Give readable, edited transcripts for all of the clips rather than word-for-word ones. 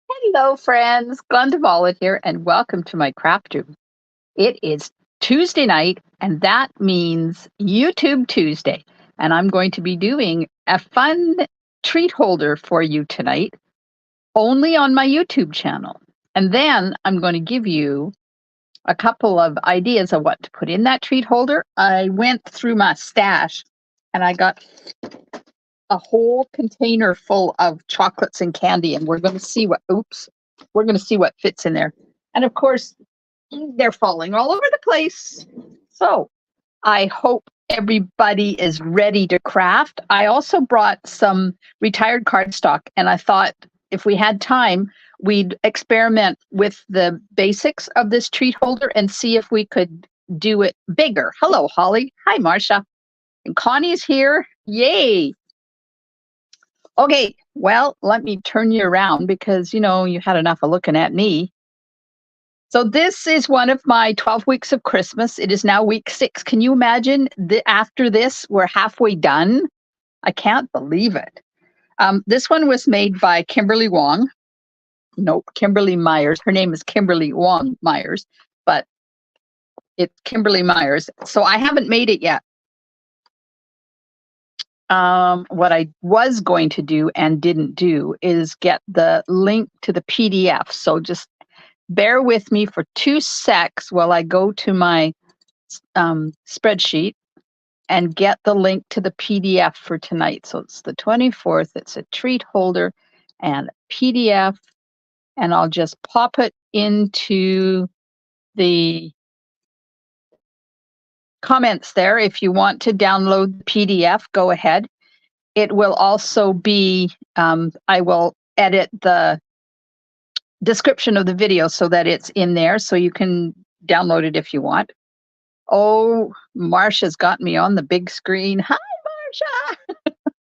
Hello, friends. Glenda Vollet here, and welcome to my craft room. It is Tuesday night, and that means YouTube Tuesday. And I'm going to be doing a fun treat holder for you tonight, only on my YouTube channel. And then I'm going to give you a couple of ideas of what to put in that treat holder. I went through my stash and I got a whole container full of chocolates and candy, and we're going to see what fits in there. And of course, they're falling all over the place. So I hope everybody is ready to craft. I also brought some retired cardstock, and I thought if we had time, we'd experiment with the basics of this treat holder and see if we could do it bigger. Hello, Holly. Hi, Marcia. And Connie's here. Yay. Okay, well, let me turn you around because, you had enough of looking at me. So this is one of my 12 weeks of Christmas. It is now week 6. Can you imagine after this, we're halfway done? I can't believe it. This one was made by Kimberly Wong. Nope, Kimberly Myers. Her name is Kimberly Wong Myers, but it's Kimberly Myers. So I haven't made it yet. What I was going to do and didn't do is get the link to the PDF. So just bear with me for 2 secs while I go to my spreadsheet and get the link to the PDF for tonight. So it's the 24th. It's a treat holder and PDF. And I'll just pop it into the comments there. If you want to download the PDF, go ahead. It will also be, I will edit the description of the video so that it's in there so you can download it if you want. Oh, Marcia's got me on the big screen. Hi,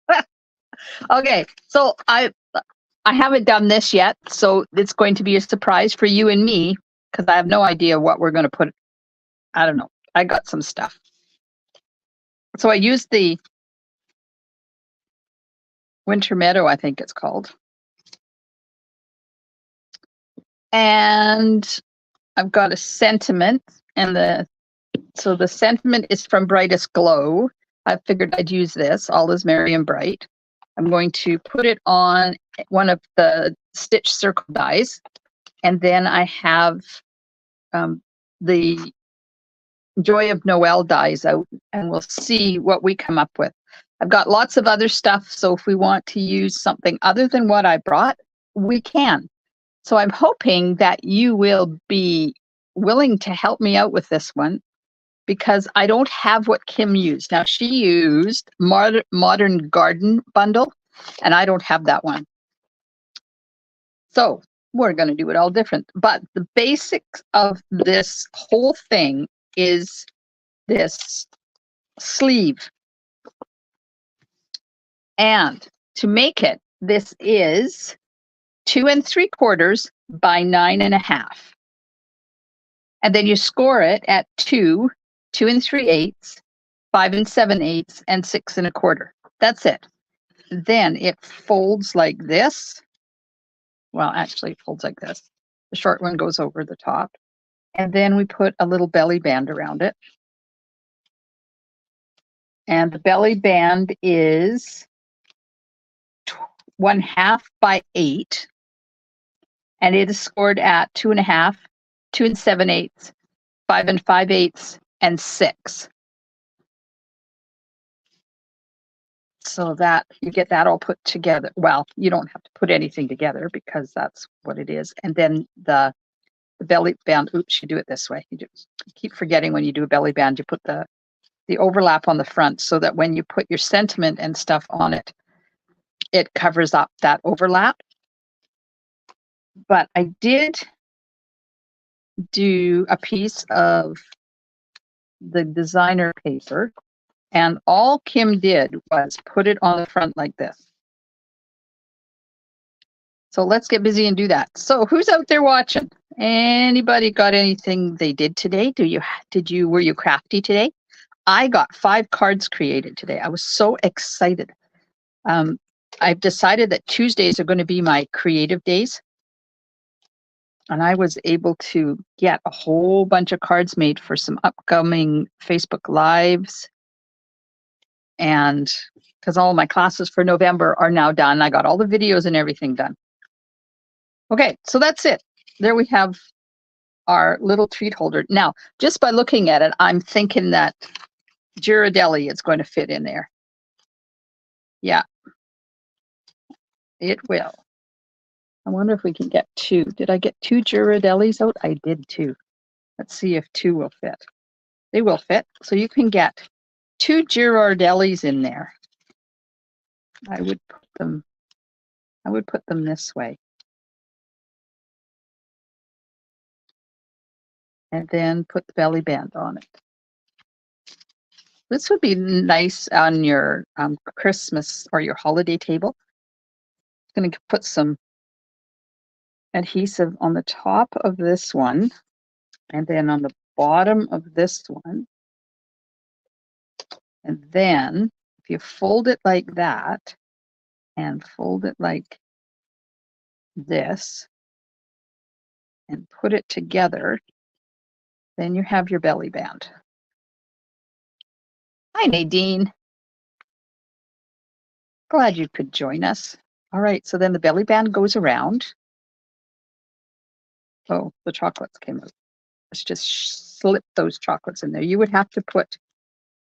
Marcia. Okay, so I haven't done this yet, so it's going to be a surprise for you and me because I have no idea what we're going to put. I don't know. I got some stuff. So I used the Winter Meadow, I think it's called. And I've got a sentiment, and the sentiment is from Brightest Glow. I figured I'd use this, All is Merry and Bright. I'm going to put it on one of the stitch circle dies, and then I have the Joy of Noel dies out, and we'll see what we come up with. I've got lots of other stuff, so if we want to use something other than what I brought, we can. So I'm hoping that you will be willing to help me out with this one because I don't have what Kim used. Now, she used Modern Garden Bundle, and I don't have that one. So we're going to do it all different. But the basics of this whole thing is this sleeve. And to make it, this is 2 3/4 by 9 1/2. And then you score it at 2, 2 3/8, 5 7/8, and 6 1/4. That's it. Then it folds like this. Well, actually it folds like this. The short one goes over the top. And then we put a little belly band around it. And the belly band is 1/2 by 8. And it is scored at 2 1/2, 2 7/8, 5 5/8, and 6. So that you get that all put together. Well, you don't have to put anything together because that's what it is. And then the belly band, oops, you do it this way. You keep forgetting when you do a belly band, you put the overlap on the front so that when you put your sentiment and stuff on it, it covers up that overlap. But I did do a piece of the designer paper, and all Kim did was put it on the front like this. So let's get busy and do that. So who's out there watching? Anybody got anything they did today? Were you crafty today? I got 5 cards created today. I was so excited. I've decided that Tuesdays are going to be my creative days. And I was able to get a whole bunch of cards made for some upcoming Facebook Lives. And because all my classes for November are now done, I got all the videos and everything done. Okay, so that's it. There we have our little treat holder. Now, just by looking at it, I'm thinking that Ghirardelli is going to fit in there. Yeah, it will. I wonder if we can get two. Did I get two Ghirardellis out? I did too. Let's see if two will fit. They will fit. So you can get two Ghirardellis in there. I would put them this way. And then put the belly band on it. This would be nice on your Christmas or your holiday table. I'm going to put some adhesive on the top of this one and then on the bottom of this one. And then if you fold it like that and fold it like this and put it together, then you have your belly band. Hi, Nadine. Glad you could join us. All right, so then the belly band goes around. Oh, the chocolates came out. Let's just slip those chocolates in there. You would have to put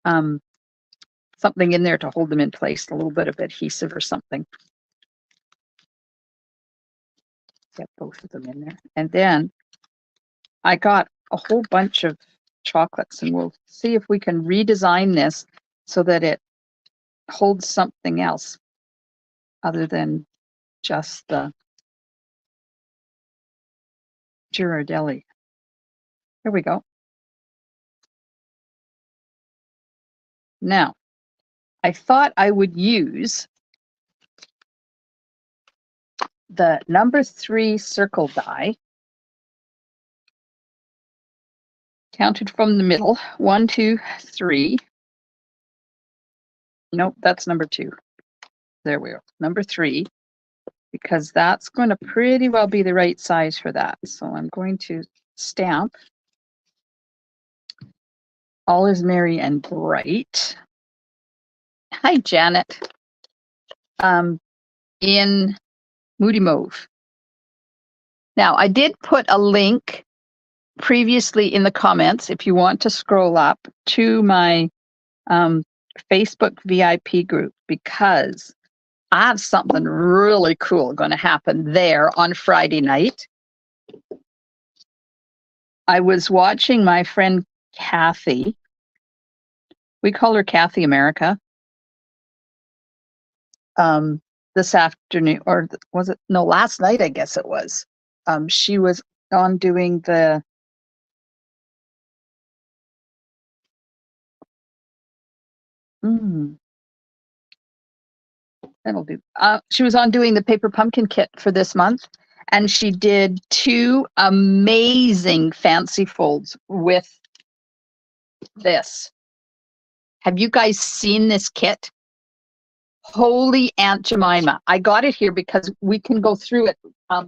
something in there to hold them in place, a little bit of adhesive or something. Get both of them in there. And then I got a whole bunch of chocolates, and we'll see if we can redesign this so that it holds something else other than just the Ghirardelli. Here we go. Now, I thought I would use the number 3 circle die, counted from the middle. 1, 2, 3. Nope, that's number 2. There we go. Number 3, because that's going to pretty well be the right size for that. So I'm going to stamp All is Merry and Bright. Hi, Janet. In Moody Mauve. Now, I did put a link previously in the comments if you want to scroll up to my Facebook VIP group, because I have something really cool going to happen there on Friday night. I was watching my friend Kathy. We call her Kathy America. This afternoon, or was it? No, last night, I guess it was. She was on doing the that'll do. She was on doing the paper pumpkin kit for this month, and she did 2 amazing fancy folds with this. Have you guys seen this kit? Holy Aunt Jemima. I got it here because we can go through it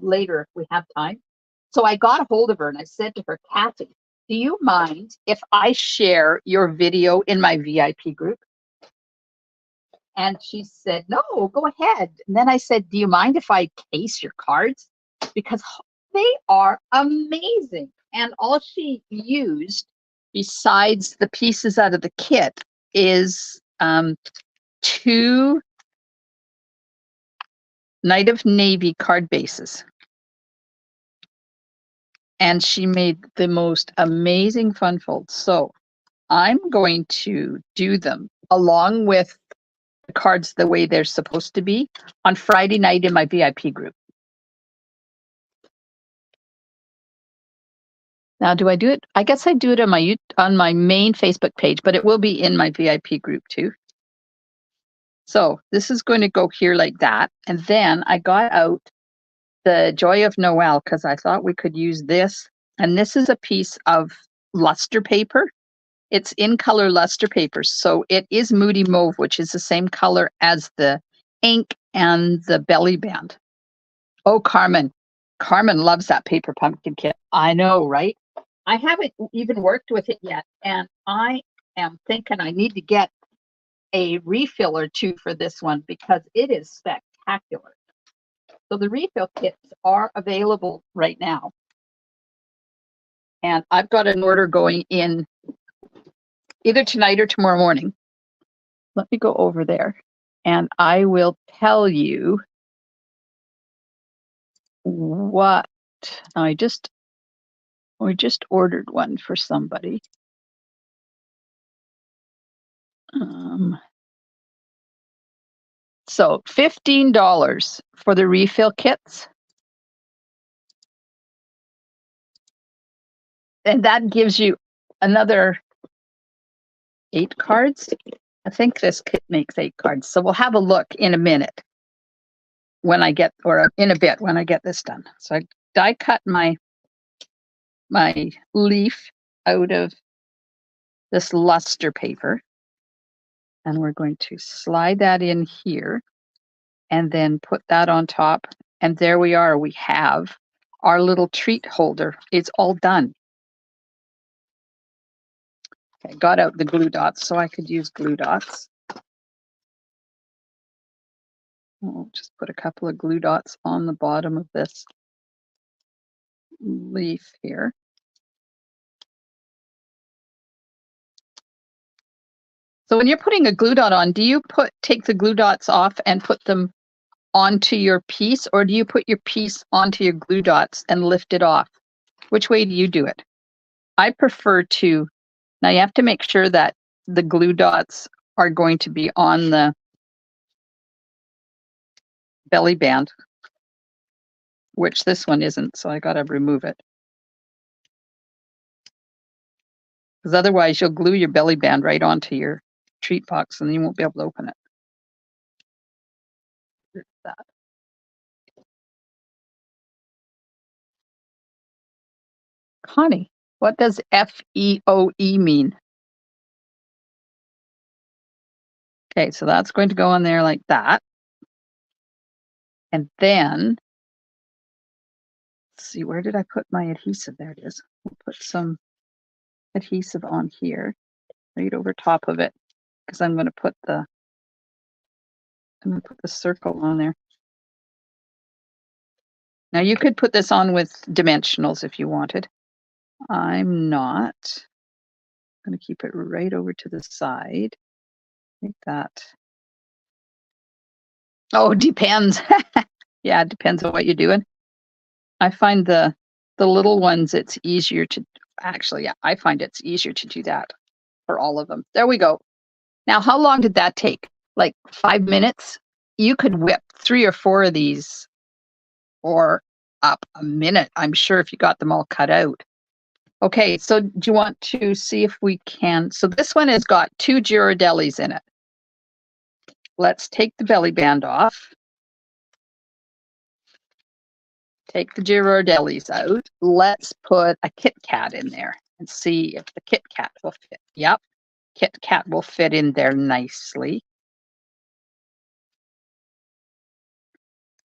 later if we have time. So I got a hold of her and I said to her, Kathy, do you mind if I share your video in my VIP group? And she said, no, go ahead. And then I said, do you mind if I case your cards? Because they are amazing. And all she used, besides the pieces out of the kit, is 2 Night of Navy card bases. And she made the most amazing fun folds. So I'm going to do them along with the cards the way they're supposed to be on Friday night in my VIP group. Now, do I do it? I guess I do it on my main Facebook page, but it will be in my VIP group too. So this is going to go here like that. And then I got out the Joy of Noel because I thought we could use this. And this is a piece of luster paper. It's in color luster paper. So it is Moody Mauve, which is the same color as the ink and the belly band. Oh, Carmen, Carmen loves that paper pumpkin kit. I know, right? I haven't even worked with it yet, and I am thinking I need to get a refill or two for this one because it is spectacular. So the refill kits are available right now. And I've got an order going in either tonight or tomorrow morning. Let me go over there and I will tell you what we just ordered one for somebody. So $15 for the refill kits. And that gives you another 8 cards. I think this kit makes 8 cards. So we'll have a look in a minute when I get, or in a bit when I get this done. So I die cut my leaf out of this luster paper. And we're going to slide that in here and then put that on top. And there we are. We have our little treat holder. It's all done. Okay, got out the glue dots so I could use glue dots. I'll just put a couple of glue dots on the bottom of this leaf here. So when you're putting a glue dot on, do you take the glue dots off and put them onto your piece, or do you put your piece onto your glue dots and lift it off? Which way do you do it? I prefer to, now you have to make sure that the glue dots are going to be on the belly band, which this one isn't, so I got to remove it. Because otherwise you'll glue your belly band right onto your treat box and you won't be able to open it. Here's that. Connie, what does FEOE mean? Okay, so that's going to go on there like that. And then, let's see, where did I put my adhesive? There it is. We'll put some adhesive on here, right over top of it, because I'm going to put the circle on there. Now you could put this on with dimensionals if you wanted. I'm not. I'm going to keep it right over to the side, like that. Oh, depends. Yeah, it depends on what you're doing. I find the little ones, it's easier to, actually, yeah, I find it's easier to do that for all of them. There we go. Now, how long did that take? Like 5 minutes? You could whip 3 or 4 of these, or up a minute, I'm sure, if you got them all cut out. Okay, so do you want to see if we can? So this one has got 2 Ghirardellis in it. Let's take the belly band off. Take the Ghirardellis out. Let's put a Kit Kat in there and see if the Kit Kat will fit. Yep, Kit Kat will fit in there nicely.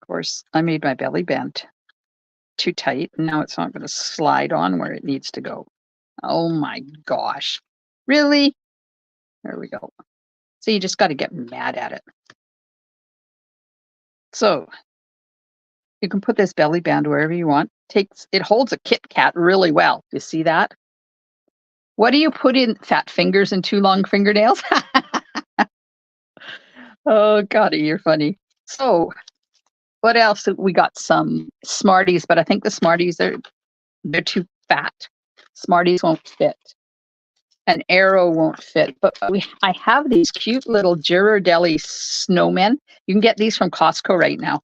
Of course, I made my belly band too tight. Now it's not going to slide on where it needs to go. Oh my gosh. Really? There we go. So you just got to get mad at it. So you can put this belly band wherever you want. It holds a Kit Kat really well. You see that? What do you put in? Fat fingers and 2 long fingernails? Oh, God, you're funny. So what else? We got some Smarties, but I think the Smarties, they're too fat. Smarties won't fit. An arrow won't fit. But I have these cute little Ghirardelli snowmen. You can get these from Costco right now.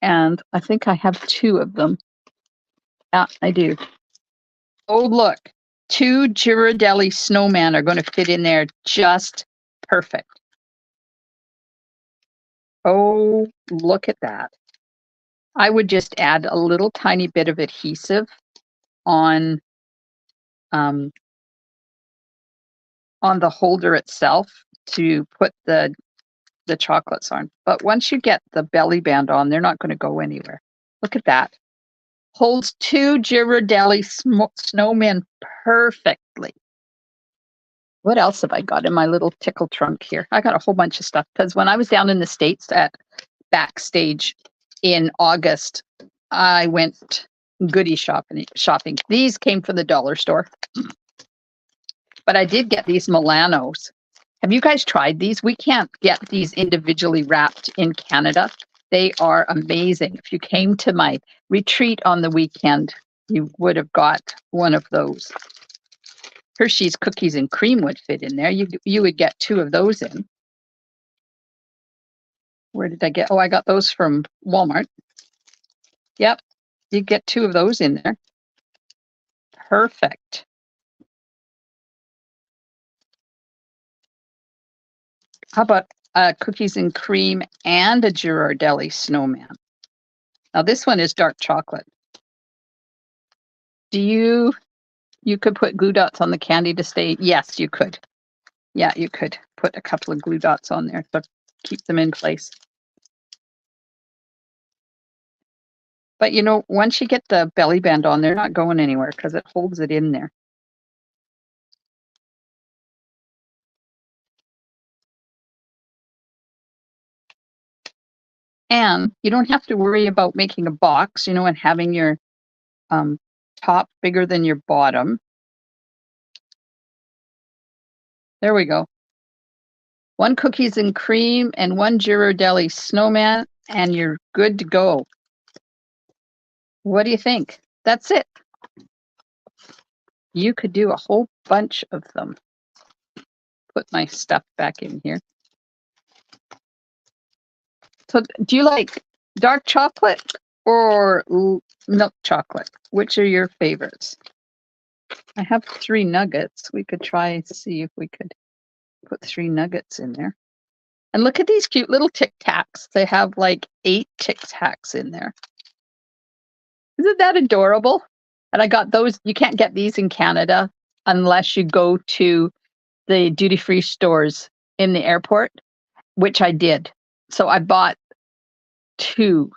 And I think I have 2 of them. Yeah, I do. Oh, look. 2 Ghirardelli snowmen are going to fit in there just perfect. Oh, look at that. I would just add a little tiny bit of adhesive on the holder itself to put the chocolates on. But once you get the belly band on, they're not going to go anywhere. Look at that. Holds 2 Ghirardelli snowmen perfectly. What else have I got in my little tickle trunk here? I got a whole bunch of stuff because when I was down in the States at Backstage in August, I went goodie shopping. These came from the dollar store, but I did get these Milanos. Have you guys tried these? We can't get these individually wrapped in Canada. They are amazing. If you came to my retreat on the weekend, you would have got one of those. Hershey's cookies and cream would fit in there. You would get 2 of those in. Where did I get? Oh, I got those from Walmart. Yep, you get 2 of those in there. Perfect. How about cookies and cream and a Ghirardelli snowman? Now this one is dark chocolate. You could put glue dots on the candy to stay? Yes, you could. Yeah, you could put a couple of glue dots on there to keep them in place. But you know, once you get the belly band on, they're not going anywhere because it holds it in there. And you don't have to worry about making a box, you know, and having your top bigger than your bottom. There we go. 1 cookies and cream and 1 Ghirardelli snowman, and you're good to go. What do you think? That's it. You could do a whole bunch of them. Put my stuff back in here. So do you like dark chocolate or milk chocolate? Which are your favorites? I have 3 nuggets. We could try and see if we could put 3 nuggets in there. And look at these cute little Tic Tacs. They have like 8 Tic Tacs in there. Isn't that adorable? And I got those. You can't get these in Canada unless you go to the duty-free stores in the airport, which I did. So I bought 2.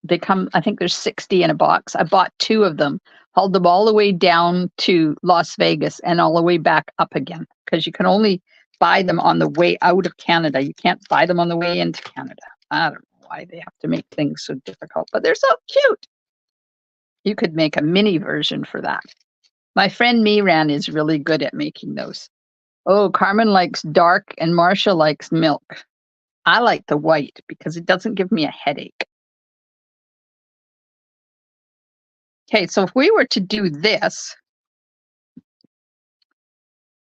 They come, I think there's 60 in a box. I bought 2 of them, hauled them all the way down to Las Vegas and all the way back up again because you can only buy them on the way out of Canada. You can't buy them on the way into Canada. I don't know why they have to make things so difficult, but they're so cute. You could make a mini version for that. My friend Miran is really good at making those. Oh, Carmen likes dark and Marcia likes milk. I like the white because it doesn't give me a headache. Okay, so if we were to do this,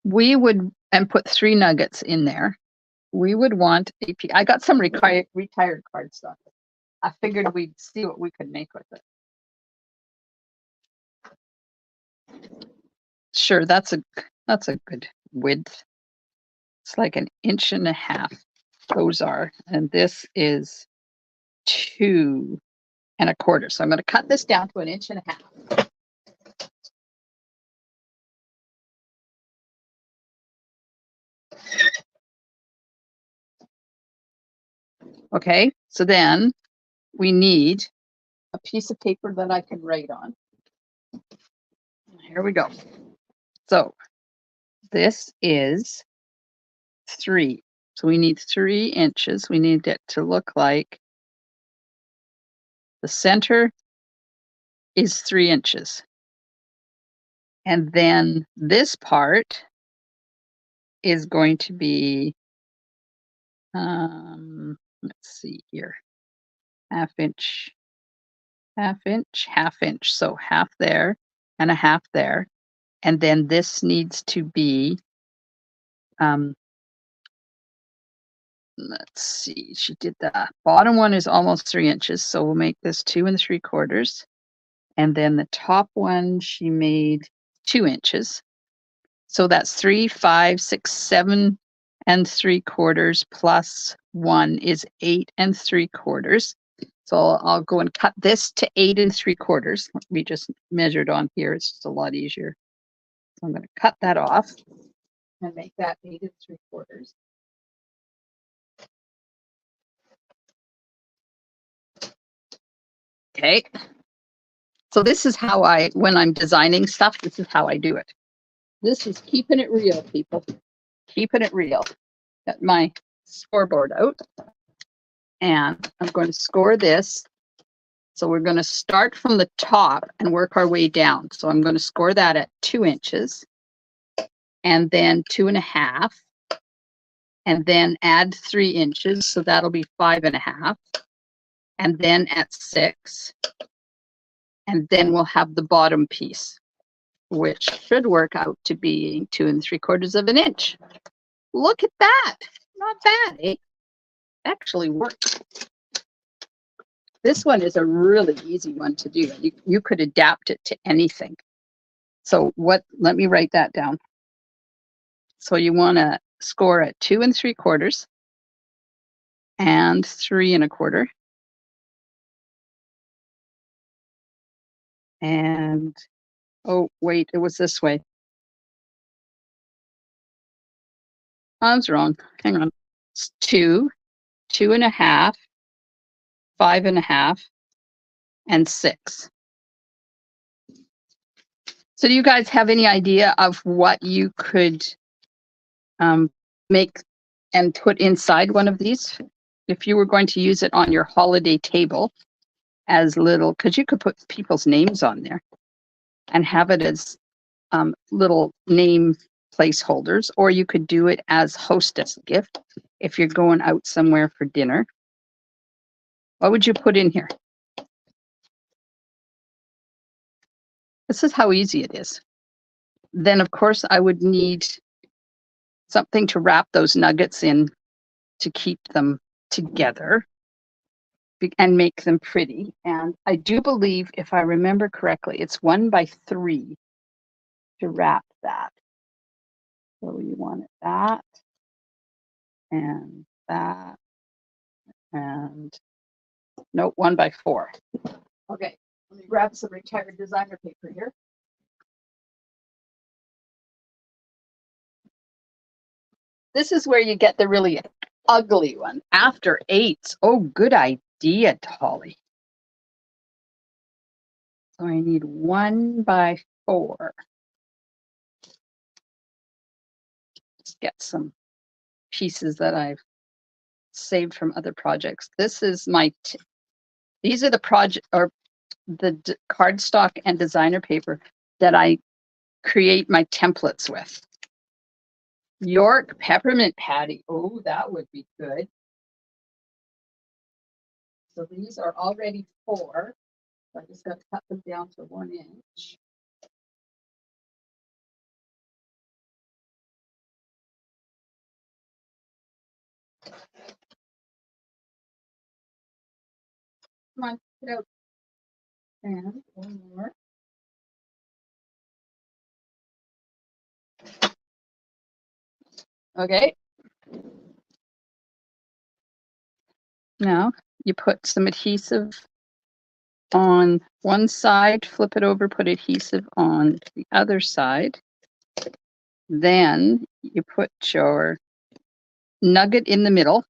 we would, and put 3 nuggets in there, we would want a piece. I got some retired cardstock. I figured we'd see what we could make with it. Sure, that's a good width. It's like 1.5 inches. Those are, and this is 2 1/4. So I'm going to cut this down to 1.5 inches. Okay, so then we need a piece of paper that I can write on. Here we go. So this is 3. So we need 3 inches. We need it to look like the center is 3 inches. And then this part is going to be, let's see here, 1/2 inch, 1/2 inch, 1/2 inch. So half there and a half there. And then this needs to be, let's see, she did the bottom one is almost 3 inches. So we'll make this 2 3/4. And then the top one, she made 2 inches. So that's 3, 5, 6, 7 3/4 plus 1 is 8 3/4. So I'll go and cut this to 8 3/4. We just measured on here. It's just a lot easier. So I'm going to cut that off and make that 8 3/4. Okay. So this is how when I'm designing stuff, this is how I do it. This is keeping it real, people. Keeping it real. Got my scoreboard out. And I'm going to score this. So we're going to start from the top and work our way down. So I'm going to score that at 2 inches. And then 2.5. And then add 3 inches. So that'll be 5.5. And then at 6. And then we'll have the bottom piece, which should work out to be 2 3/4 of an inch. Look at that. Not bad, eh? Actually works. This one is a really easy one to do. You could adapt it to anything. So let me write that down. So you want to score at 2 3/4 and 3 1/4. And, oh, wait, it was this way. I was wrong. Hang on. It's 2, 2.5, 5.5, and 6. So do you guys have any idea of what you could make and put inside one of these? If you were going to use it on your holiday table as little, because you could put people's names on there and have it as little name placeholders, or you could do it as hostess gift if you're going out somewhere for dinner. What would you put in here? This is how easy it is. Then, of course, I would need something to wrap those nuggets in to keep them together and make them pretty. And I do believe, if I remember correctly, it's 1 by 3 to wrap that. So you want it that, and that, and no, 1 by 4. Okay, let me grab some retired designer paper here. This is where you get the really ugly one. After 8s. Oh, good idea, Holly. So I need 1 by 4. Let's get some pieces that I've saved from other projects. This is these are the project or the cardstock and designer paper that I create my templates with. York peppermint patty. Oh, that would be good. So these are already 4. So I just got to cut them down to 1 inch. Come on, get out. And 1 more. Okay. Now you put some adhesive on one side, flip it over, put adhesive on the other side. Then you put your nugget in the middle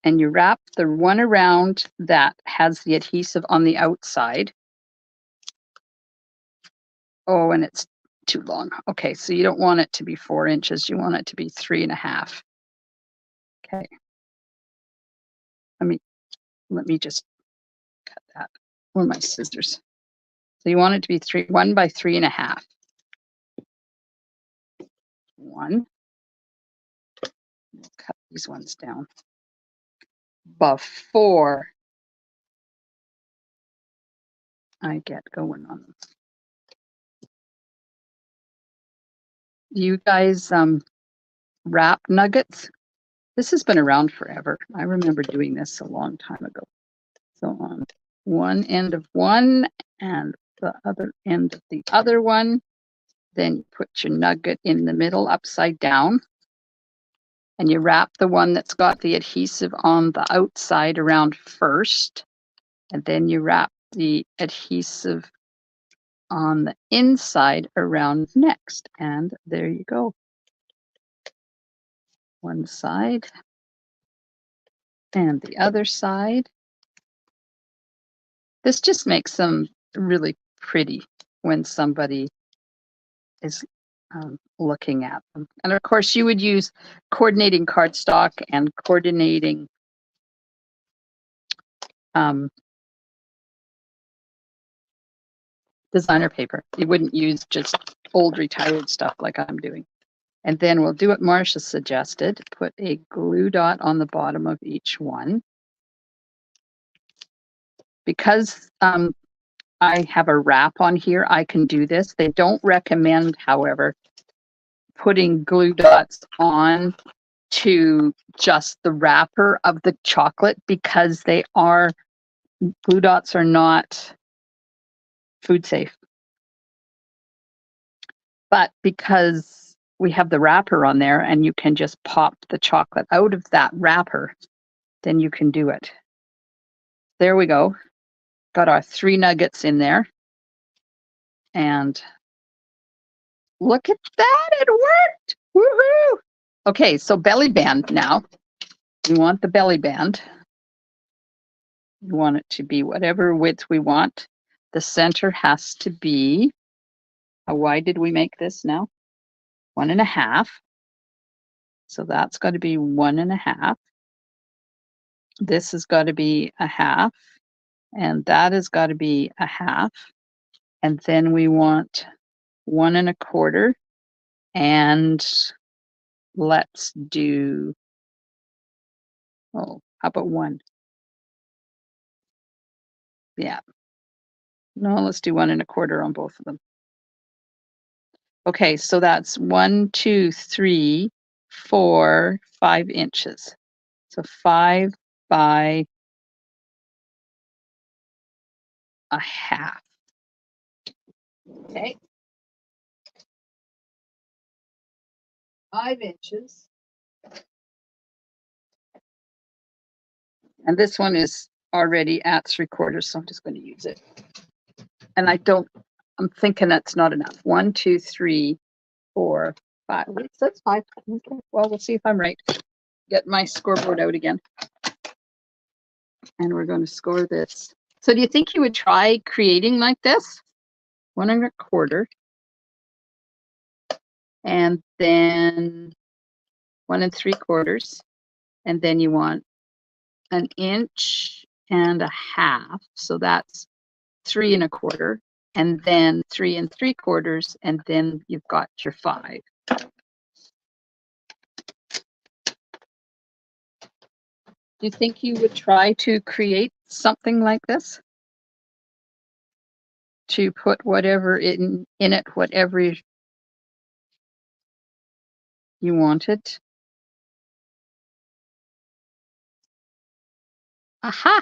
and you wrap the one around that has the adhesive on the outside. Oh, and it's too long. Okay, so you don't want it to be 4 inches. You want it to be 3.5. Okay. Let me just cut that. Or my scissors. So you want it to be 1 by 3.5. 1. Cut these ones down. Before I get going on them. Do you guys wrap nuggets? This has been around forever. I remember doing this a long time ago. So on one end of one and the other end of the other one, then you put your nugget in the middle upside down and you wrap the one that's got the adhesive on the outside around first, and then you wrap the adhesive on the inside around next, and there you go. One side and the other side. This just makes them really pretty when somebody is looking at them. And of course, you would use coordinating cardstock and coordinating designer paper. You wouldn't use just old retired stuff like I'm doing. And then we'll do what Marcia suggested, put a glue dot on the bottom of each one. Because I have a wrap on here, I can do this. They don't recommend, however, putting glue dots on to just the wrapper of the chocolate because glue dots are not food safe. But because we have the wrapper on there and you can just pop the chocolate out of that wrapper, then you can do it. There we go. Got our 3 nuggets in there. And look at that, it worked! Woohoo! Okay, so belly band now. We want the belly band. We want it to be whatever width we want. The center has to be, how wide did we make this now? 1.5. So that's got to be 1.5. This has got to be 1/2. And that has got to be 1/2. And then we want 1.25. And let's do, how about 1? Yeah. No, let's do 1.25 on both of them. Okay, so that's 1, 2, 3, 4, 5 inches. So 5 by 1/2. Okay. 5 inches. And this one is already at 3/4, so I'm just going to use it. And I'm thinking that's not enough. 1, 2, 3, 4, 5. That's 5. Okay. Well, we'll see if I'm right. Get my scoreboard out again. And we're going to score this. So do you think you would try creating like this? 1.25. And then 1.75. And then you want 1.5 inches. So that's 3.25. And then 3.75. And then you've got your 5. Do you think you would try to create something like this? To put whatever in it, whatever you wanted. Aha!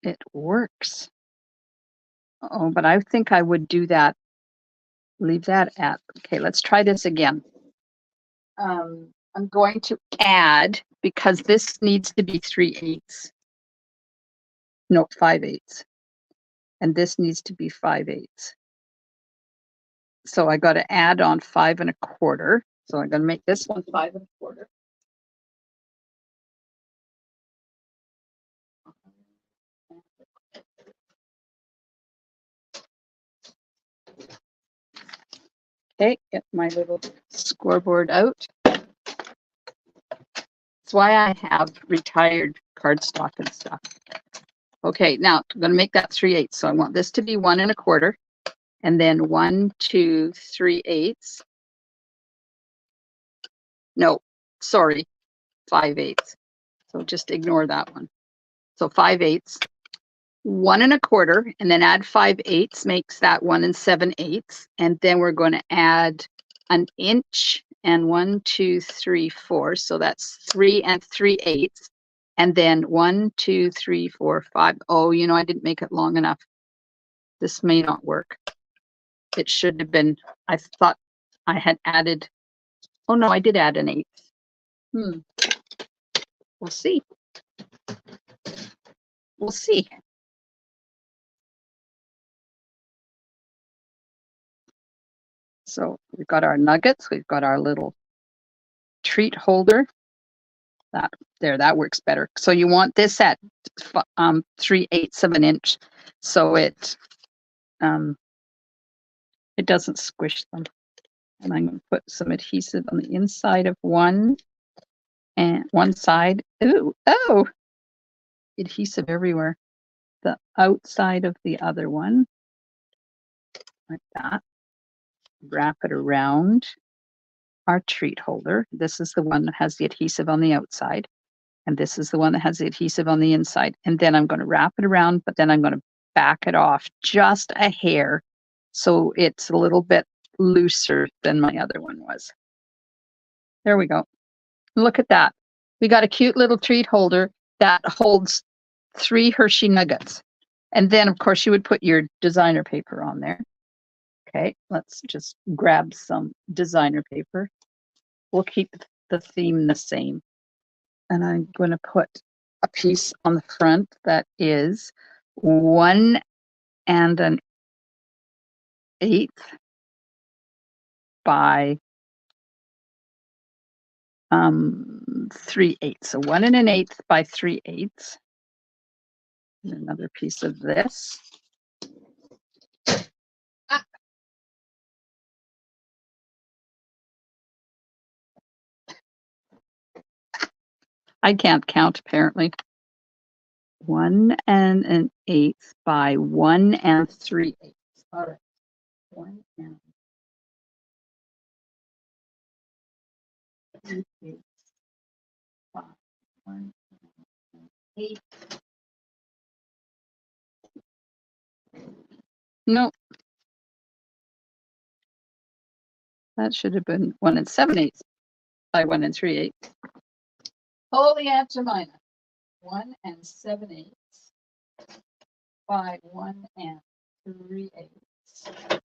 It works. Oh, but I think I would do that. Leave that at, okay, let's try this again. I'm going to add, because this needs to be 3/8. No, 5/8. And this needs to be 5/8. So I got to add on 5.25. So I'm going to make this one 5.25. Okay, get my little scoreboard out. That's why I have retired cardstock and stuff. Okay, now I'm going to make that 3/8. So I want this to be 1.25. And then 1, 2, 3/8. No, sorry, 5/8. So just ignore that one. So 5/8, 1.25, and then add 5/8 makes that 1 7/8. And then we're going to add 1 inch and 1, 2, 3, 4. So that's 3 3/8. And then 1, 2, 3, 4, 5. Oh, I didn't make it long enough. This may not work. It should have been, I thought I had added, oh no, I did add 1/8. We'll see. We'll see. So we've got our nuggets, we've got our little treat holder. That works better. So you want this at 3/8 of an inch, so it doesn't squish them. And I'm going to put some adhesive on the inside of one and one side. Ooh, oh, adhesive everywhere. The outside of the other one, like that. Wrap it around our treat holder. This is the one that has the adhesive on the outside, and this is the one that has the adhesive on the inside. And then I'm going to wrap it around, but then I'm going to back it off just a hair so it's a little bit looser than my other one was. There we go. Look at that. We got a cute little treat holder that holds 3 Hershey nuggets. And then, of course, you would put your designer paper on there. Okay, let's just grab some designer paper. We'll keep the theme the same. And I'm going to put a piece on the front that is 1 1/8 by 3/8. So 1 1/8 by 3/8. And another piece of this. I can't count apparently. 1 1/8 by 1 3/8. All right. 1 3/8 by 1 8. No, that should have been 1 7/8 by 1 3/8. Holy Aunt Jemima. 1 7/8 by 1 3/8.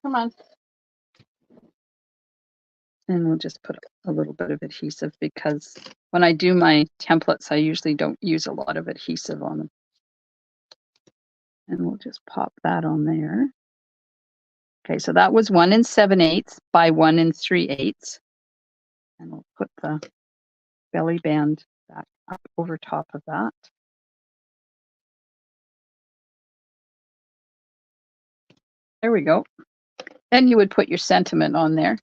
Come on. And we'll just put a little bit of adhesive because when I do my templates, I usually don't use a lot of adhesive on them. And we'll just pop that on there. Okay, so that was 1 7/8 by 1 3/8. And we'll put the belly band back up over top of that. There we go. Then you would put your sentiment on there.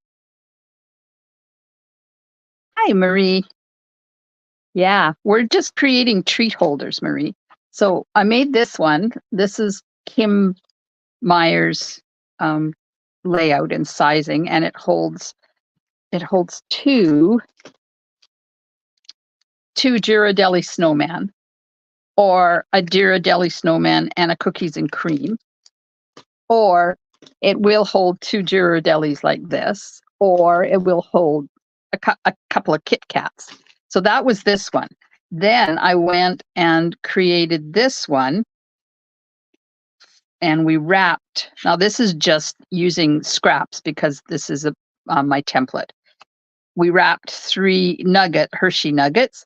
Hi, Marie. Yeah, we're just creating treat holders, Marie. So I made this one. This is Kim Meyer's layout and sizing, and it holds two Ghirardelli snowman, or a Ghirardelli snowman and a cookies and cream, or it will hold 2 Ghirardellis like this, or it will hold a couple of Kit Kats. So that was this one. Then I went and created this one, and we wrapped. Now this is just using scraps because this is my template. We wrapped 3 Hershey nuggets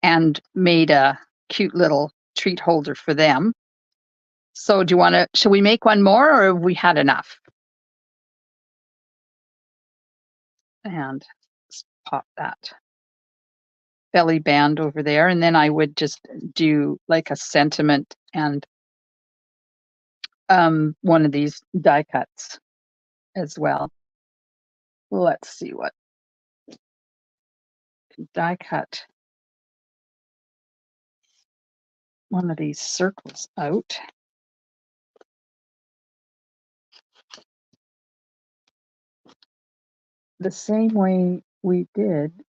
and made a cute little treat holder for them. So should we make one more, or have we had enough? And let's pop that belly band over there. And then I would just do like a sentiment and one of these die cuts as well. Let's see what die cut one of these circles out. The same way we did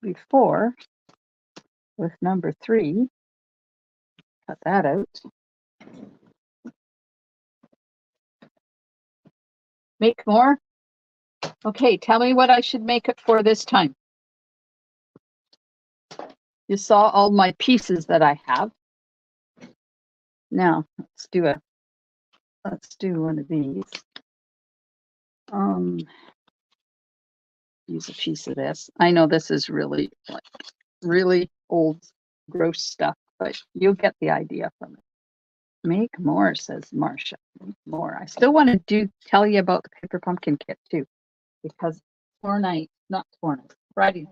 before with number 3. Cut that out. Make more? Okay, tell me what I should make it for this time. You saw all my pieces that I have. Now, let's do one of these. Use a piece of this. I know this is really old, gross stuff, but you'll get the idea from it. Make more, says Marcia. Make more. I still want to tell you about the paper pumpkin kit too, because Friday night,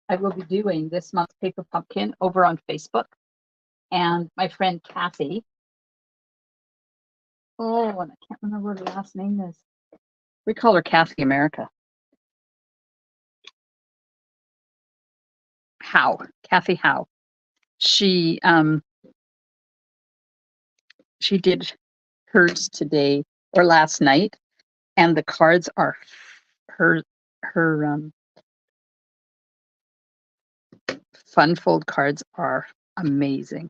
I will be doing this month's Paper Pumpkin over on Facebook. And my friend Kathy, and I can't remember what her last name is. We call her Kathy America. Kathy Howe. She did hers today or last night, and the cards are her fun fold cards are amazing.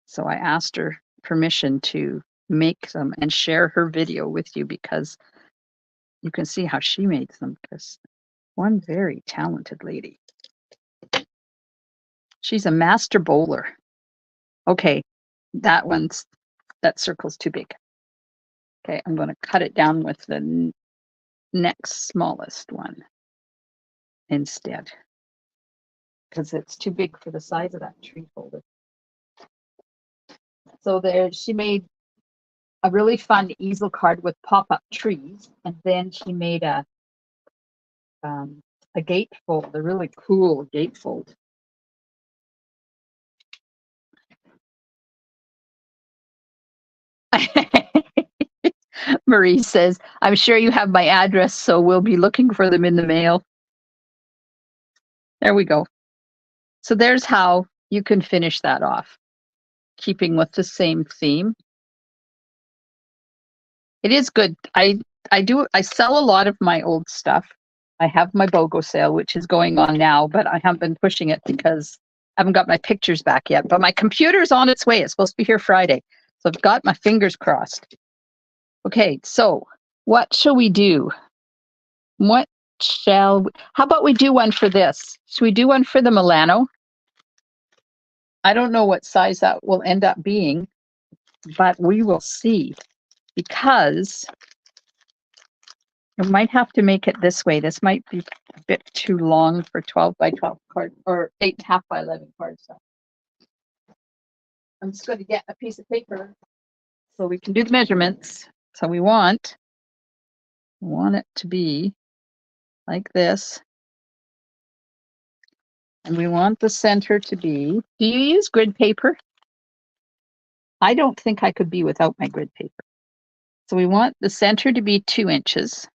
So I asked her permission to make them and share her video with you because you can see how she made them, because one very talented lady. She's a master bowler. Okay, that circle's too big. Okay, I'm going to cut it down with the next smallest one instead, because it's too big for the size of that tree folder. So there, she made a really fun easel card with pop-up trees, and then she made a gatefold, a really cool gatefold. Marie says, I'm sure you have my address, so we'll be looking for them in the mail. There we go. So there's how you can finish that off, keeping with the same theme. It is good. I sell a lot of my old stuff. I have my BOGO sale, which is going on now, but I haven't been pushing it because I haven't got my pictures back yet. But my computer's on its way. It's supposed to be here Friday. So I've got my fingers crossed. Okay, so what shall we do? How about we do one for this? Should we do one for the Milano? I don't know what size that will end up being, but we will see, because I might have to make it this way. This might be a bit too long for 12 by 12 card, or 8.5 by 11 cards. So I'm just going to get a piece of paper so we can do the measurements. So we want it to be like this. And we want the center to be, do you use grid paper? I don't think I could be without my grid paper. So we want the center to be 2 inches.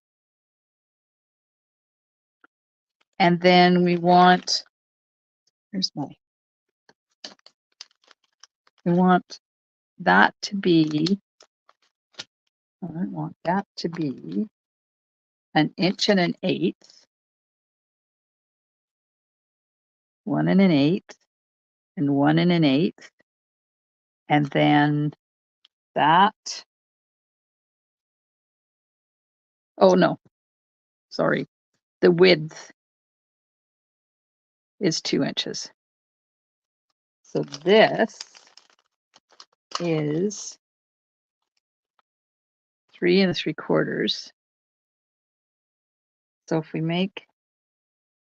And then we want, we want that to be, I want that to be 1 inch and 1/8, 1 and 1/8, and 1 and 1/8. And then that, oh no, sorry, the width is 2 inches. So this is 3 3/4. So if we make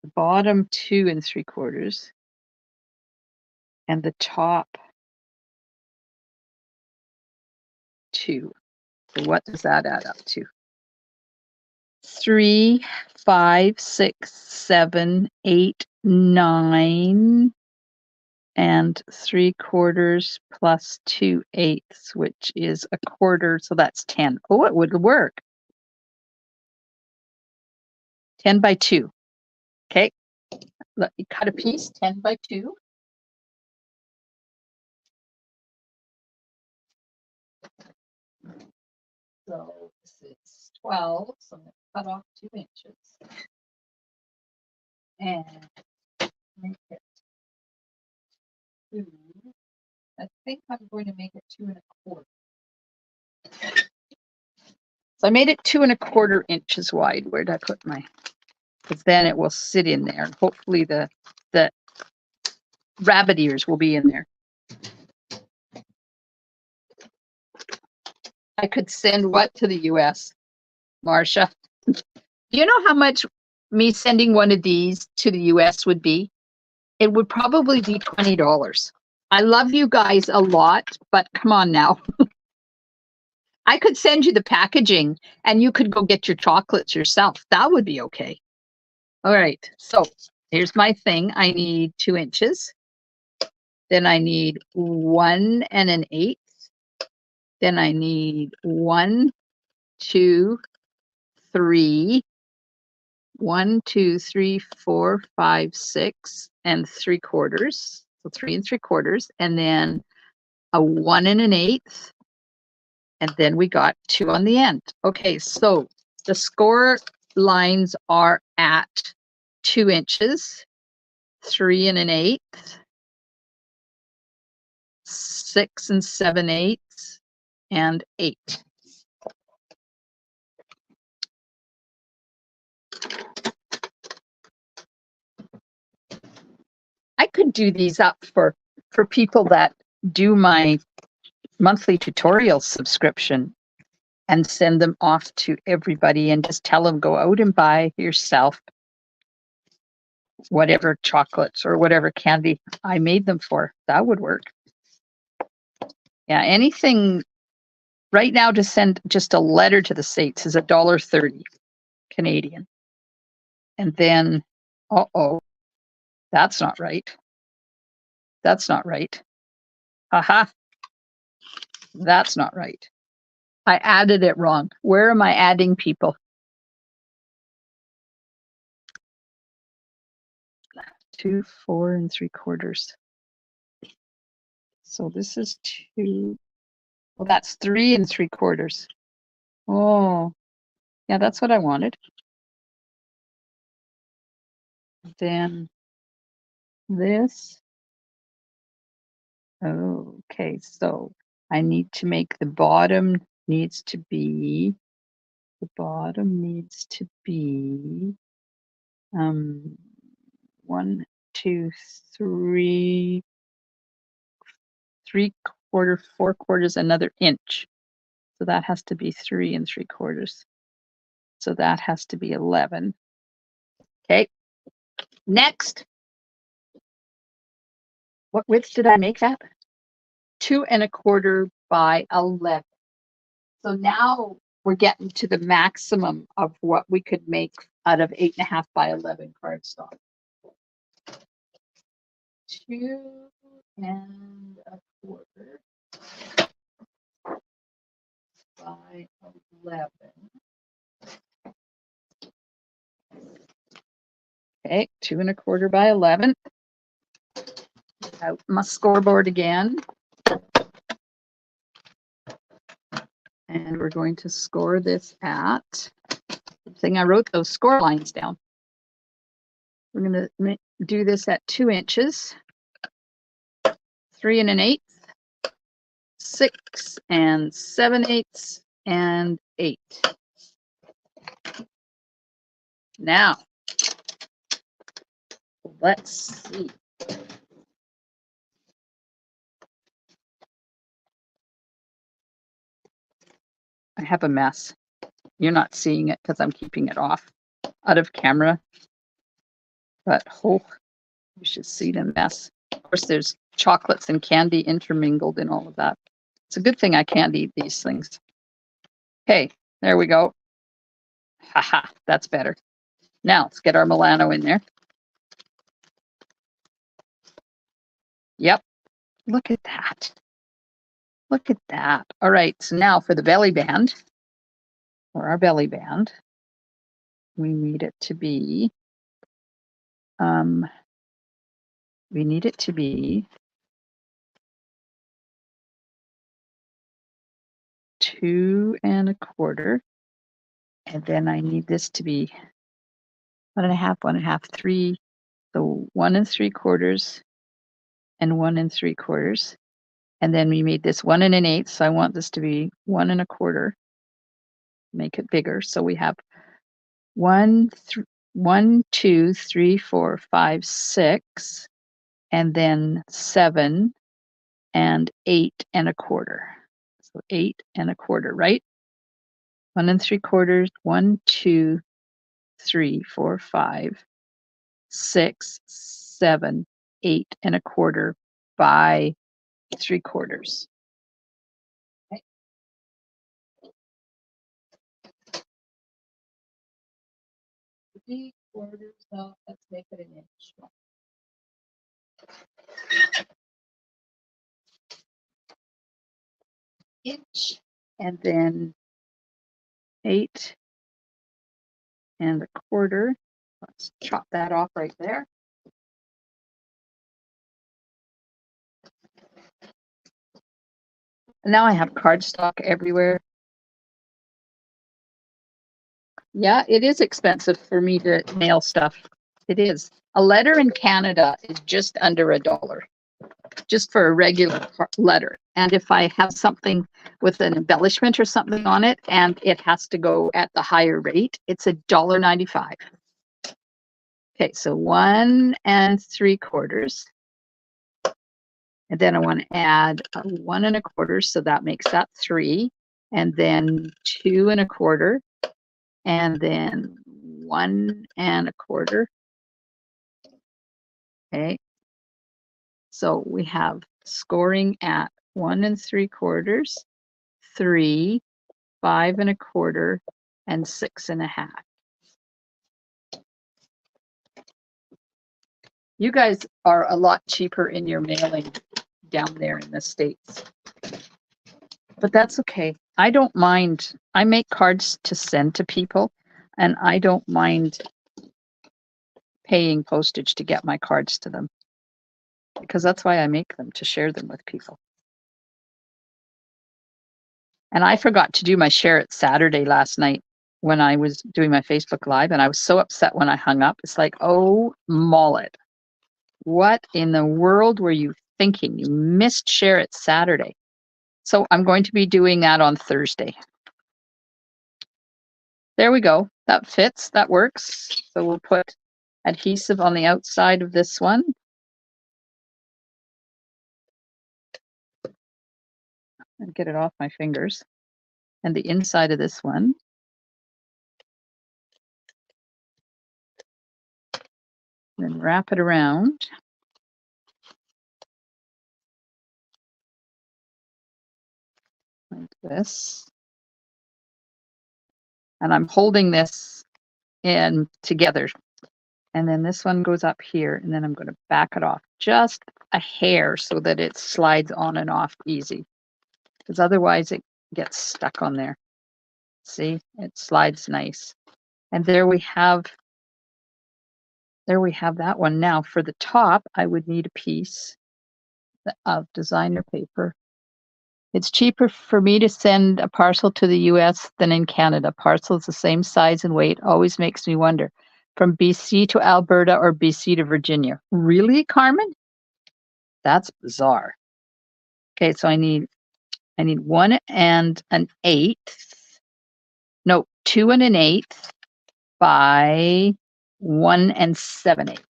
the bottom 2 3/4 and the top 2, so what does that add up to? 3, 5, 6, 7, 8, 9, and 3/4 plus 2/8, which is 1/4, so that's 10. Oh, it would work. 10 by 2. Okay, let me cut a piece, 10 by 2. So this is 12, so I'm going to cut off 2 inches and make it 2. I think I'm going to make it 2 1/4. So I made it 2 1/4 inches wide. Where did I put my? Because then it will sit in there. Hopefully the rabbit ears will be in there. I could send what to the US, Marcia? Do you know how much me sending one of these to the US would be? It would probably be $20. I love you guys a lot, but come on now. I could send you the packaging and you could go get your chocolates yourself. That would be okay. All right, so here's my thing. I need 2 inches. Then I need 1 1/8. Then I need 1, 2, 3. 1, 2, 3, 4, 5, 6 3/4. So 3 3/4. And then a 1 1/8. And then we got 2 on the end. Okay, so the score lines are at 2 inches, 3 1/8, 6 7/8, and 8. I could do these up for people that do my monthly tutorial subscription and send them off to everybody and just tell them, go out and buy yourself whatever chocolates or whatever candy I made them for. That would work. Yeah, anything right now to send just a letter to the States is $1.30 Canadian. And then, uh-oh, that's not right. That's not right. Aha, that's not right. I added it wrong. Where am I adding people? 2, 4 3/4. So this is 2. Well, that's 3 3/4. Oh, yeah, that's what I wanted. Then this. Okay, so I need to make the bottom needs to be 1, 2, 3, 3/4, 4/4, another inch. So that has to be 3 3/4. So that has to be 11. Okay. Next. What width did I make that? 2 1/4 by 11. So now we're getting to the maximum of what we could make out of 8.5 by 11 cardstock. 2 1/4 by 11. Okay, 2 1/4 by 11. Out my scoreboard again. And we're going to score this at, good thing I wrote those score lines down. We're going to do this at 2 inches, 3 1/8, 6 7/8, and 8. Now, let's see. I have a mess. You're not seeing it because I'm keeping it off out of camera. But oh, you should see the mess. Of course, there's chocolates and candy intermingled in all of that. It's a good thing I can't eat these things. Okay, there we go. Haha, that's better. Now let's get our Milano in there. Yep, look at that. Look at that. All right, so now for the belly band, or our belly band, we need it to be, 2 1/4. And then I need this to be 1 1/2, 1 1/2, 3. So 1 3/4 and 1 3/4. And then we made this 1 1/8. So I want this to be 1 1/4. Make it bigger. So we have 1, 2, 3, 4, 5, 6, and then 7 and 8 1/4. So 8 1/4, right? 1 3/4, 1, 2, 3, 4, 5, 6, 7, 8 1/4 by 3/4. Okay. 3/4, so let's make it an inch. Inch, and then 8 1/4. Let's chop that off right there. And now I have cardstock everywhere. Yeah, it is expensive for me to mail stuff. It is. A letter in Canada is just under $1, just for a regular letter. And if I have something with an embellishment or something on it, and it has to go at the higher rate, it's $1.95. Okay, so 1 3/4. And then I want to add 1 1/4, so that makes that 3. And then 2 1/4, and then 1 1/4. Okay, so we have scoring at 1 3/4, 3, 5 1/4, and 6 1/2. You guys are a lot cheaper in your mailing down there in the States, but that's okay. I don't mind. I make cards to send to people, and I don't mind paying postage to get my cards to them, because that's why I make them, to share them with people. And I forgot to do my share it Saturday last night when I was doing my Facebook Live, and I was so upset when I hung up. It's like, oh, mullet. What in the world were you thinking? You missed share it Saturday. So I'm going to be doing that on Thursday. There we go. That fits. That works. So we'll put adhesive on the outside of this one. And get it off my fingers. And the inside of this one. Then wrap it around. Like this. And I'm holding this in together. And then this one goes up here, and then I'm going to back it off just a hair so that it slides on and off easy. Because otherwise it gets stuck on there. See, it slides nice. And there we have that one. Now for the top, I would need a piece of designer paper. It's cheaper for me to send a parcel to the US than in Canada. Parcels the same size and weight. Always makes me wonder. From BC to Alberta or BC to Virginia. Really, Carmen? That's bizarre. Okay, so I need 1 1/8. No, 2 1/8 by 1 7/8.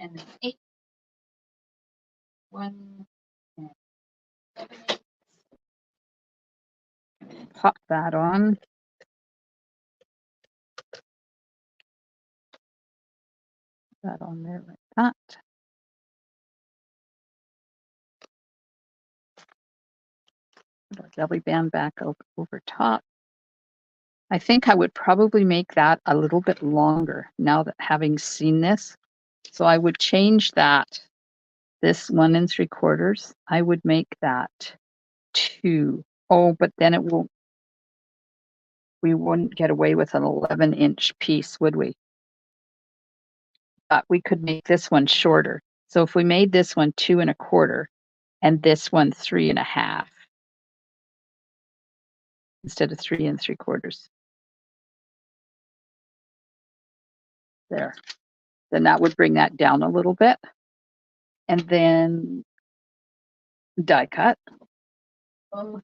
And 8. 1 7/8. Pop that on. That on there like that. Put our belly band back over top. I think I would probably make that a little bit longer now that having seen this. So I would change that, this 1 3/4. I would make that 2. Oh, but then we wouldn't get away with an 11-inch piece, would we? But we could make this one shorter. So if we made this one 2 1/4 and this one 3 1/2 instead of 3 3/4. There. Then that would bring that down a little bit. And then die cut. Oh,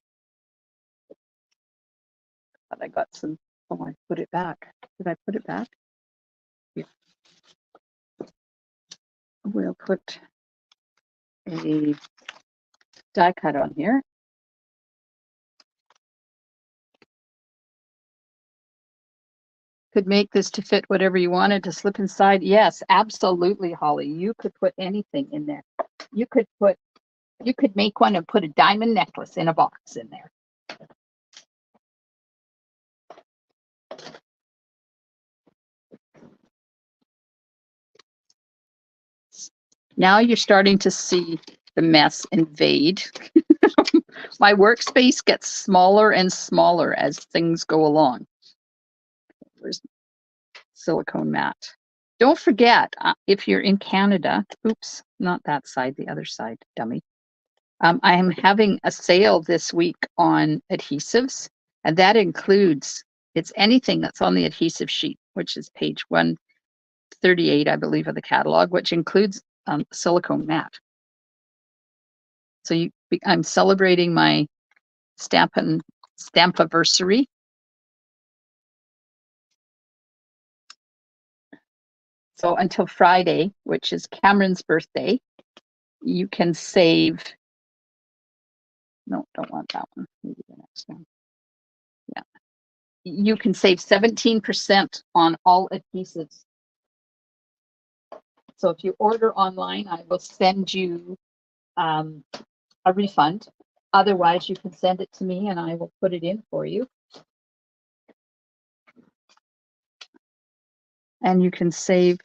but I got some. Oh, I put it back. Did I put it back? Yeah. We'll put a die cut on here. could make this to fit whatever you wanted to slip inside. Yes, absolutely, Holly. You could put anything in there. You could make one and put a diamond necklace in a box in there. Now you're starting to see the mess invade. My workspace gets smaller and smaller as things go along. Where's silicone mat? Don't forget, if you're in Canada, oops, not that side, the other side, dummy. I am having a sale this week on adhesives, and that includes, it's anything that's on the adhesive sheet, which is page 138, I believe, of the catalog, which includes silicone mat. So I'm celebrating my Stampiversary. So until Friday, which is Cameron's birthday, you can save. No, don't want that one. Maybe the next one. Yeah. You can save 17% on all adhesives. So if you order online, I will send you a refund. Otherwise, you can send it to me and I will put it in for you. And you can save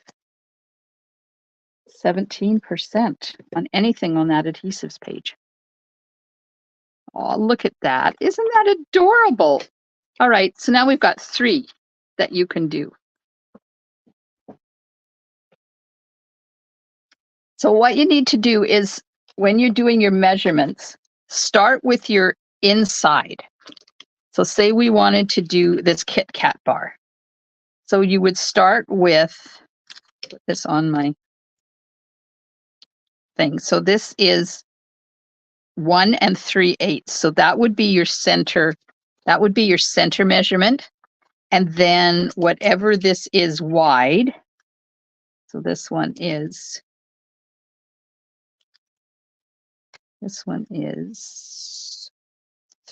17% on anything on that adhesives page. Oh, look at that. Isn't that adorable? All right, so now we've got 3 that you can do. So what you need to do is, when you're doing your measurements, start with your inside. So say we wanted to do this Kit Kat bar. So you would start with, put this on my thing. So this is 1 3/8. So that would be your center. That would be your center measurement. And then whatever this is wide. So this one is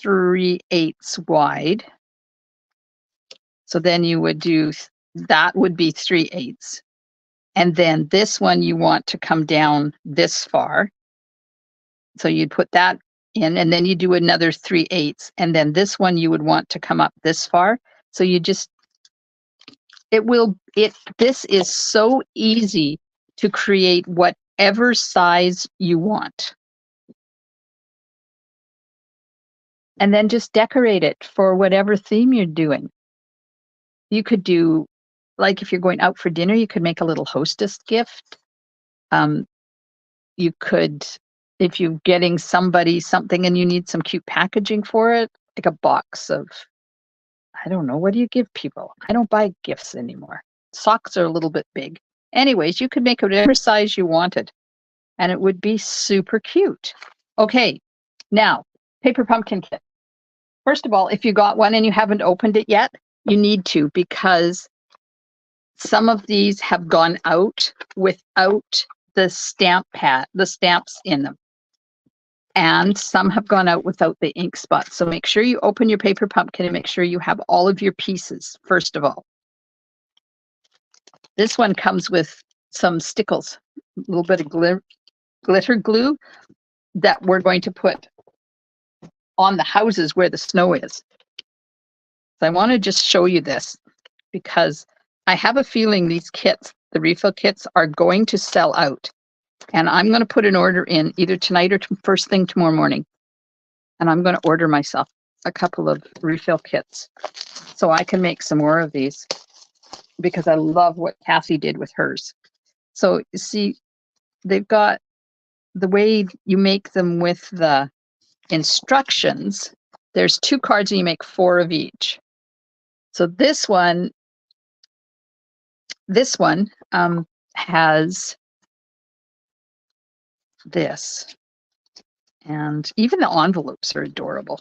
3/8 wide. So then you would do, that would be 3/8. And then this one you want to come down this far. So you'd put that in, and then you do another 3/8. And then this one you would want to come up this far. So you just, this is so easy to create whatever size you want. And then just decorate it for whatever theme you're doing. You could do, like if you're going out for dinner, you could make a little hostess gift. You could, if you're getting somebody something and you need some cute packaging for it, like a box of, I don't know, what do you give people? I don't buy gifts anymore. Socks are a little bit big. Anyways, you could make whatever size you wanted, and it would be super cute. Okay, now, paper pumpkin kit. First of all, if you got one and you haven't opened it yet, you need to, because some of these have gone out without the stamps in them. And some have gone out without the ink spots. So make sure you open your paper pumpkin and make sure you have all of your pieces, first of all. This one comes with some stickles, a little bit of glitter glue that we're going to put on the houses where the snow is. So I want to just show you this, because I have a feeling these kits, the refill kits, are going to sell out. And I'm going to put an order in either tonight or first thing tomorrow morning. And I'm going to order myself a couple of refill kits so I can make some more of these, because I love what Kathy did with hers. So you see, they've got the way you make them with the instructions. There's 2 cards and you make 4 of each. So this one has this, and even the envelopes are adorable.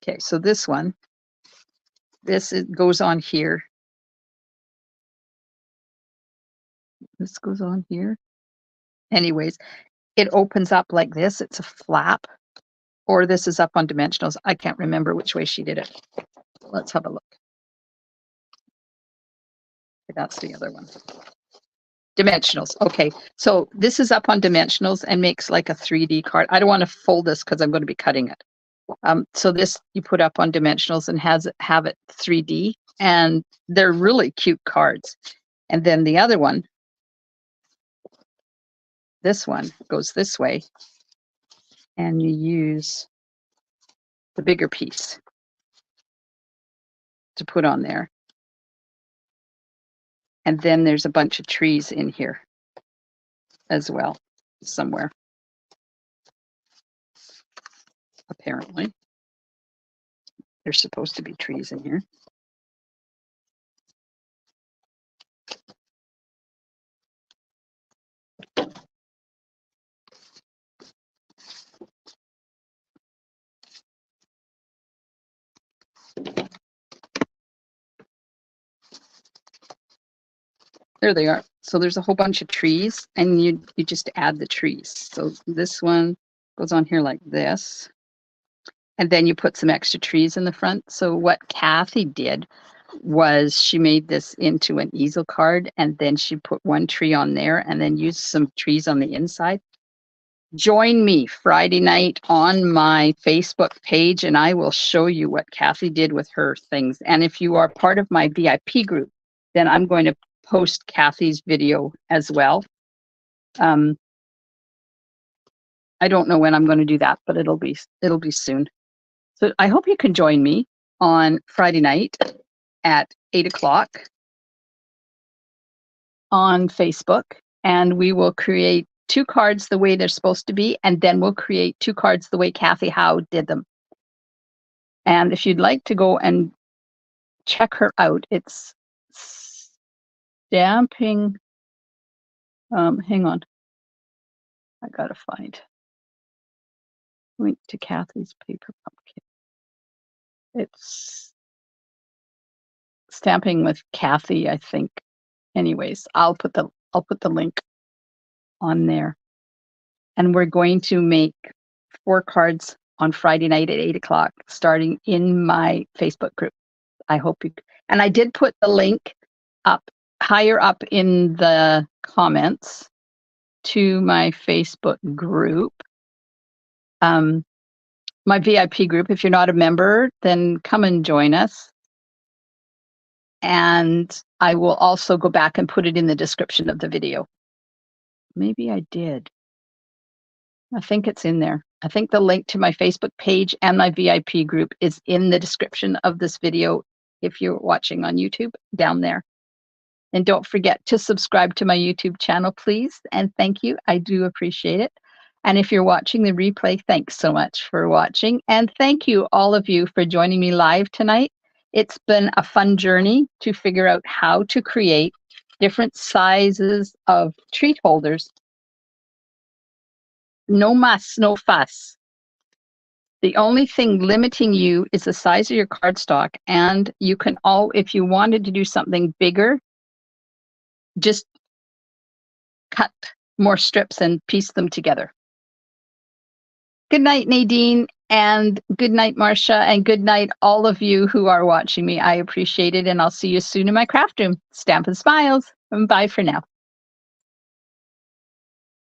Okay, so this goes on here. This goes on here. Anyways, it opens up like this. It's a flap, or this is up on dimensionals. I can't remember which way she did it. Let's have a look. That's the other one. Dimensionals. Okay, so this is up on dimensionals and makes like a 3D card. I don't want to fold this because I'm going to be cutting it. So this you put up on dimensionals and have it 3D, and they're really cute cards. And then the other one, this one goes this way, and you use the bigger piece to put on there. And then there's a bunch of trees in here as well, somewhere. Apparently. There's supposed to be trees in here. There they are. So there's a whole bunch of trees, and you just add the trees. So this one goes on here like this. And then you put some extra trees in the front. So what Kathy did was she made this into an easel card, and then she put one tree on there and then used some trees on the inside. Join me Friday night on my Facebook page, and I will show you what Kathy did with her things. And if you are part of my VIP group, then I'm going to post Kathy's video as well. I don't know when I'm going to do that, but it'll be soon. So I hope you can join me on Friday night at 8 o'clock on Facebook, and we will create 2 cards the way they're supposed to be, and then we'll create 2 cards the way Kathy Howe did them. And if you'd like to go and check her out, it's stamping. Hang on. I gotta find link to Kathy's paper pumpkin. It's stamping with Kathy, I think. Anyways, I'll put the link on there. And we're going to make 4 cards on Friday night at 8 o'clock, starting in my Facebook group. I hope you, and I did put the link up higher up in the comments to my Facebook group. My VIP group. If you're not a member, then come and join us. And I will also go back and put it in the description of the video. Maybe I did. I think it's in there. I think the link to my Facebook page and my VIP group is in the description of this video if you're watching on YouTube, down there. And don't forget to subscribe to my YouTube channel, please. And thank you. I do appreciate it. And if you're watching the replay, thanks so much for watching. And thank you, all of you, for joining me live tonight. It's been a fun journey to figure out how to create different sizes of treat holders. No muss, no fuss. The only thing limiting you is the size of your cardstock. And you can if you wanted to do something bigger, just cut more strips and piece them together. Good night, Nadine, and good night, Marcia, and good night, all of you who are watching me. I appreciate it, and I'll see you soon in my craft room. Stampin' Smiles, and bye for now.